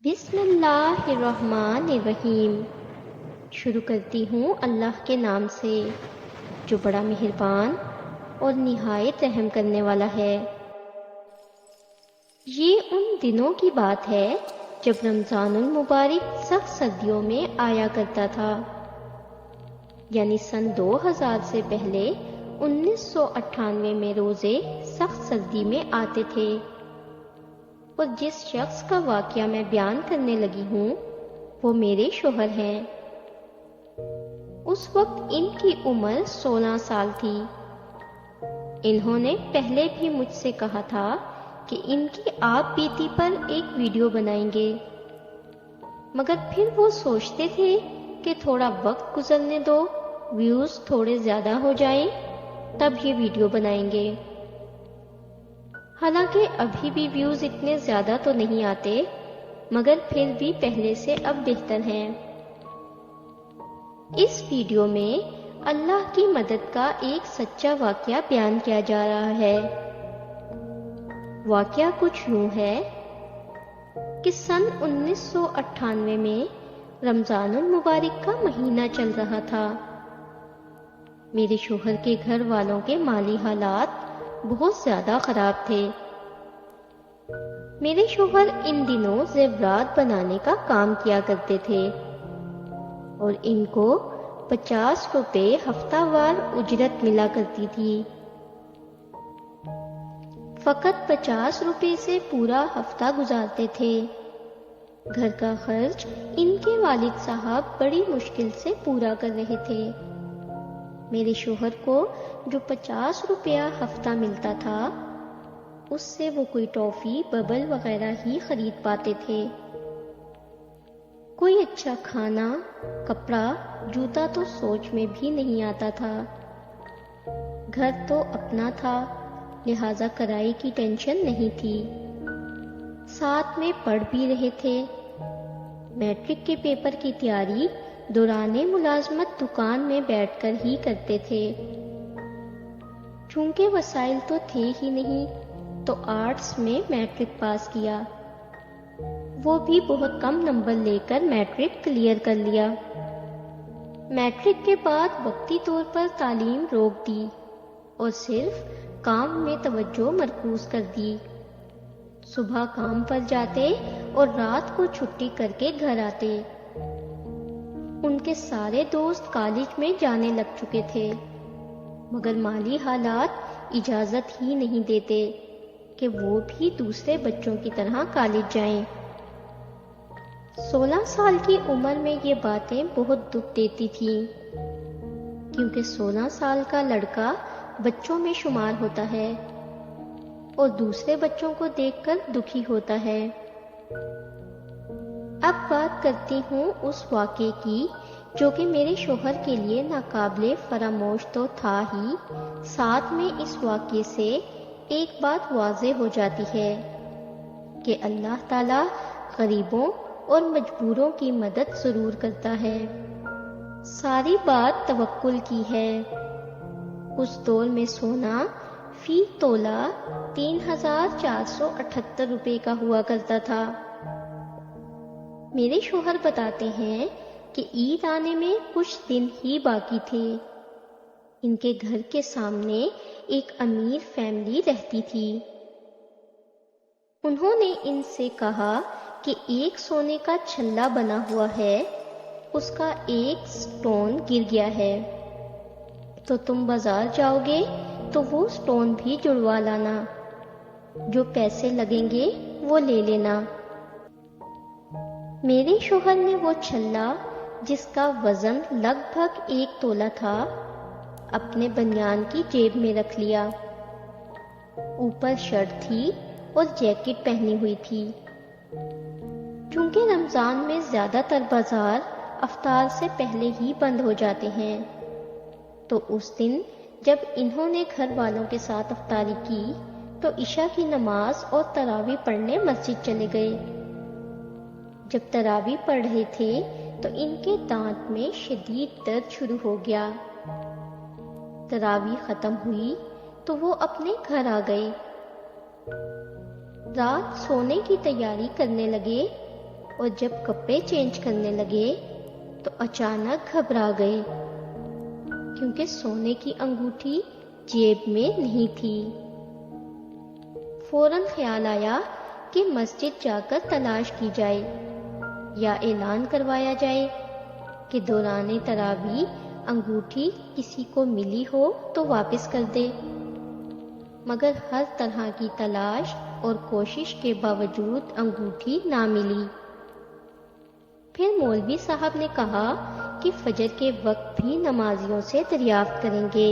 بسم اللہ الرحمن الرحیم۔ شروع کرتی ہوں اللہ کے نام سے جو بڑا مہربان اور نہایت رحم کرنے والا ہے۔ یہ ان دنوں کی بات ہے جب رمضان المبارک سخت سردیوں میں آیا کرتا تھا، یعنی سن 2000 سے پہلے 1998 میں روزے سخت سردی میں آتے تھے، اور جس شخص کا واقعہ میں بیان کرنے لگی ہوں وہ میرے شوہر ہیں۔ اس وقت ان کی عمر 16 سال تھی۔ انہوں نے پہلے بھی مجھ سے کہا تھا کہ ان کی آپ بیتی پر ایک ویڈیو بنائیں گے، مگر پھر وہ سوچتے تھے کہ تھوڑا وقت گزرنے دو، ویوز تھوڑے زیادہ ہو جائیں تب یہ ویڈیو بنائیں گے۔ حالانکہ ابھی بھی ویوز اتنے زیادہ تو نہیں آتے، مگر پھر بھی پہلے سے اب بہتر ہیں۔ اس ویڈیو میں اللہ کی مدد کا ایک سچا واقعہ بیان کیا جا رہا ہے۔ واقعہ کچھ یوں ہے کہ سن 1998 میں رمضان المبارک کا مہینہ چل رہا تھا۔ میرے شوہر کے گھر والوں کے مالی حالات بہت زیادہ خراب تھے۔ میرے شوہر ان دنوں زیورات بنانے کا کام کیا کرتے تھے اور ان کو 50 روپے ہفتہ وار اجرت ملا کرتی تھی۔ فقط 50 روپے سے پورا ہفتہ گزارتے تھے۔ گھر کا خرچ ان کے والد صاحب بڑی مشکل سے پورا کر رہے تھے۔ میرے شوہر کو جو 50 روپیہ ہفتہ ملتا تھا اس سے وہ کوئی ٹافی، ببل وغیرہ ہی خرید پاتے تھے۔ کوئی اچھا کھانا، کپڑا، جوتا تو سوچ میں بھی نہیں آتا تھا۔ گھر تو اپنا تھا، لہذا کرائے کی ٹینشن نہیں تھی۔ ساتھ میں پڑھ بھی رہے تھے۔ میٹرک کے پیپر کی تیاری دوران ملازمت دکان میں بیٹھ کر ہی کرتے تھے۔ چونکہ وسائل تو تھے ہی نہیں تو آرٹس میں میٹرک پاس کیا، وہ بھی بہت کم نمبر لے کر میٹرک کلیئر کر لیا۔ میٹرک کے بعد وقتی طور پر تعلیم روک دی اور صرف کام میں توجہ مرکوز کر دی۔ صبح کام پر جاتے اور رات کو چھٹی کر کے گھر آتے۔ ان کے سارے دوست کالج میں جانے لگ چکے تھے، مگر مالی حالات اجازت ہی نہیں دیتے کہ وہ بھی دوسرے بچوں کی طرح کالج جائیں۔ 16 سال کی عمر میں یہ باتیں بہت دکھ دیتی تھیں، کیونکہ 16 سال کا لڑکا بچوں میں شمار ہوتا ہے اور دوسرے بچوں کو دیکھ کر دکھی ہوتا ہے۔ اب بات کرتی ہوں اس واقعے کی جو کہ میرے شوہر کے لیے ناقابل فراموش تو تھا ہی، ساتھ میں اس واقعے سے ایک بات واضح ہو جاتی ہے کہ اللہ تعالی غریبوں اور مجبوروں کی مدد ضرور کرتا ہے۔ ساری بات توکل کی ہے۔ اس دور میں سونا فی تولہ 3478 روپے کا ہوا کرتا تھا۔ میرے شوہر بتاتے ہیں کہ عید آنے میں کچھ دن ہی باقی تھے۔ ان کے گھر کے سامنے ایک امیر فیملی رہتی تھی۔ انہوں نے ان سے کہا کہ ایک سونے کا چھلا بنا ہوا ہے، اس کا ایک سٹون گر گیا ہے، تو تم بازار جاؤ گے تو وہ سٹون بھی جڑوا لانا، جو پیسے لگیں گے وہ لے لینا۔ میرے شوہر نے وہ چھلا جس کا وزن لگ بھگ 1 تولہ تھا اپنے بنیان کی جیب میں رکھ لیا۔ اوپر شرٹ تھی اور جیکٹ پہنی ہوئی تھی۔ چونکہ رمضان میں زیادہ تر بازار افطار سے پہلے ہی بند ہو جاتے ہیں، تو اس دن جب انہوں نے گھر والوں کے ساتھ افطاری کی تو عشاء کی نماز اور تراویح پڑھنے مسجد چلے گئے۔ جب تراویح پڑھ رہے تھے تو ان کے دانت میں شدید درد شروع ہو گیا۔ تراویح ختم ہوئی تو وہ اپنے گھر آ گئے۔ رات سونے کی تیاری کرنے لگے اور جب کپڑے چینج کرنے لگے تو اچانک گھبرا گئے کیونکہ سونے کی انگوٹھی جیب میں نہیں تھی۔ فوراً خیال آیا کہ مسجد جا کر تلاش کی جائے یا اعلان کروایا جائے کہ دوران تراویح انگوٹھی کسی کو ملی ہو تو واپس کر دے، مگر ہر طرح کی تلاش اور کوشش کے باوجود انگوٹھی نہ ملی۔ پھر مولوی صاحب نے کہا کہ فجر کے وقت بھی نمازیوں سے دریافت کریں گے۔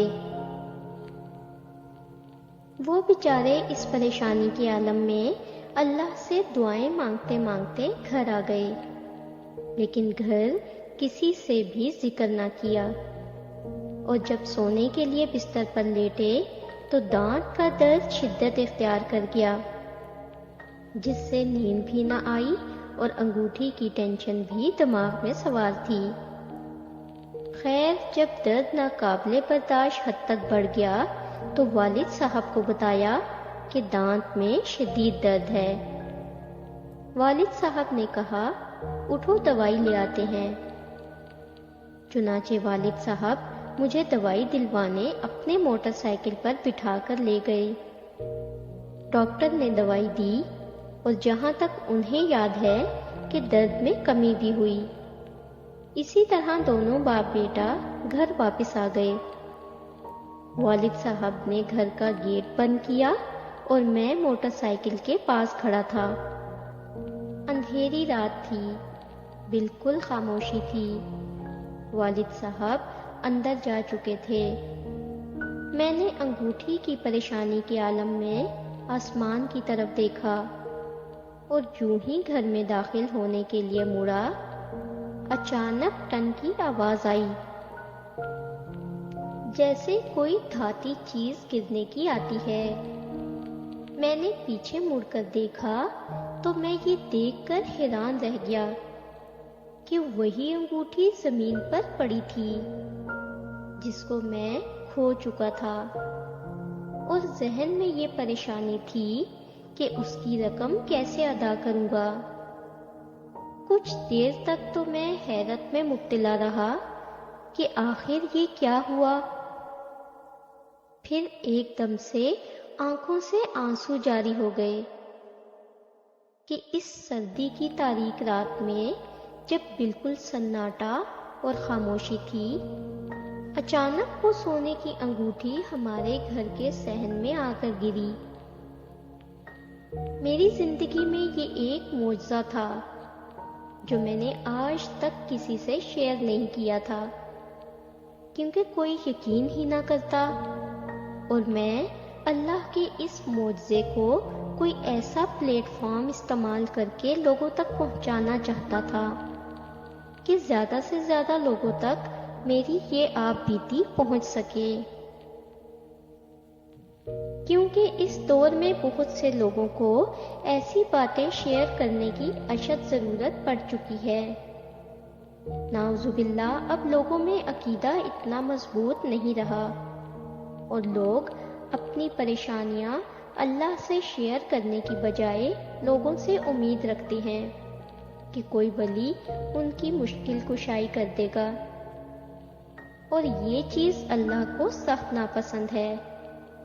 وہ بیچارے اس پریشانی کے عالم میں اللہ سے دعائیں مانگتے مانگتے گھر آ گئے، لیکن گھر کسی سے بھی ذکر نہ کیا، اور جب سونے کے لیے بستر پر لیٹے تو دانت کا درد شدت اختیار کر گیا، جس سے نیند بھی نہ آئی اور انگوٹھی کی ٹینشن بھی دماغ میں سوار تھی۔ خیر، جب درد ناقابل برداشت حد تک بڑھ گیا تو والد صاحب کو بتایا کہ دانت میں شدید درد ہے۔ والد صاحب نے کہا، اٹھو دوائی لے آتے ہیں۔ چنانچہ والد صاحب مجھے دوائی دلوانے اپنے موٹر سائیکل پر بٹھا کر لے گئے۔ ڈاکٹر نے دوائی دی اور جہاں تک انہیں یاد ہے کہ درد میں کمی بھی ہوئی۔ اسی طرح دونوں باپ بیٹا گھر واپس آ گئے۔ والد صاحب نے گھر کا گیٹ بند کیا اور میں موٹر سائیکل کے پاس کھڑا تھا۔ اندھیری رات تھی، بالکل خاموشی تھی۔ والد صاحب اندر جا چکے تھے۔ میں نے انگوٹھی کی پریشانی کے عالم میں آسمان کی طرف دیکھا اور یوں ہی گھر میں داخل ہونے کے لیے مڑا، اچانک ٹن کی آواز آئی، جیسے کوئی دھاتی چیز گرنے کی آتی ہے۔ میں نے پیچھے مڑ کر دیکھا تو میں یہ دیکھ کر حیران رہ گیا کہ وہی انگوٹھی زمین پر پڑی تھی جس کو میں کھو چکا تھا، اور ذہن میں یہ پریشانی تھی کہ اس کی رقم کیسے ادا کروں گا۔ کچھ دیر تک تو میں حیرت میں مبتلا رہا کہ آخر یہ کیا ہوا۔ پھر ایک دم سے آنکھوں سے آنسو جاری ہو گئے کہ اس سردی کی تاریک رات میں جب بالکل سناٹا اور خاموشی تھی، اچانک وہ سونے کی انگوٹھی ہمارے گھر کے صحن میں آ کر گری۔ میری زندگی میں یہ ایک معجزہ تھا جو میں نے آج تک کسی سے شیئر نہیں کیا تھا، کیونکہ کوئی یقین ہی نہ کرتا، اور میں اللہ کے اس معجزے کو کوئی ایسا پلیٹ فارم استعمال کر کے لوگوں تک پہنچانا چاہتا تھا کہ زیادہ سے زیادہ لوگوں تک میری یہ آپ بیتی پہنچ سکے، کیونکہ اس دور میں بہت سے لوگوں کو ایسی باتیں شیئر کرنے کی اشد ضرورت پڑ چکی ہے۔ نعوذ باللہ، اب لوگوں میں عقیدہ اتنا مضبوط نہیں رہا، اور لوگ اپنی پریشانیاں اللہ سے شیئر کرنے کی بجائے لوگوں سے امید رکھتے ہیں کہ کوئی ولی ان کی مشکل کشائی کر دے گا، اور یہ چیز اللہ کو سخت ناپسند ہے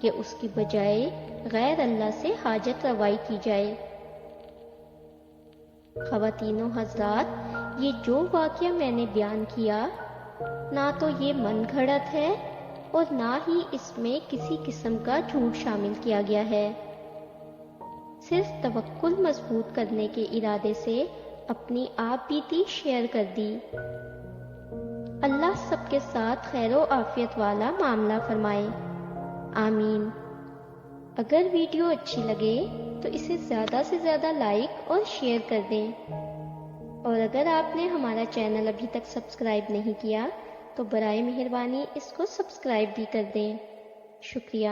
کہ اس کی بجائے غیر اللہ سے حاجت روائی کی جائے۔ خواتین و حضرات، یہ جو واقعہ میں نے بیان کیا، نہ تو یہ من گھڑت ہے اور نہ ہی اس میں کسی قسم کا جھوٹ شامل کیا گیا ہے، صرف توکل مضبوط کرنے کے ارادے سے اپنی آپ بیتی شیئر کر دی۔ اللہ سب کے ساتھ خیر و عافیت والا معاملہ فرمائے، آمین۔ اگر ویڈیو اچھی لگے تو اسے زیادہ سے زیادہ لائک اور شیئر کر دیں، اور اگر آپ نے ہمارا چینل ابھی تک سبسکرائب نہیں کیا تو برائے مہربانی اس کو سبسکرائب بھی کر دیں۔ شکریہ۔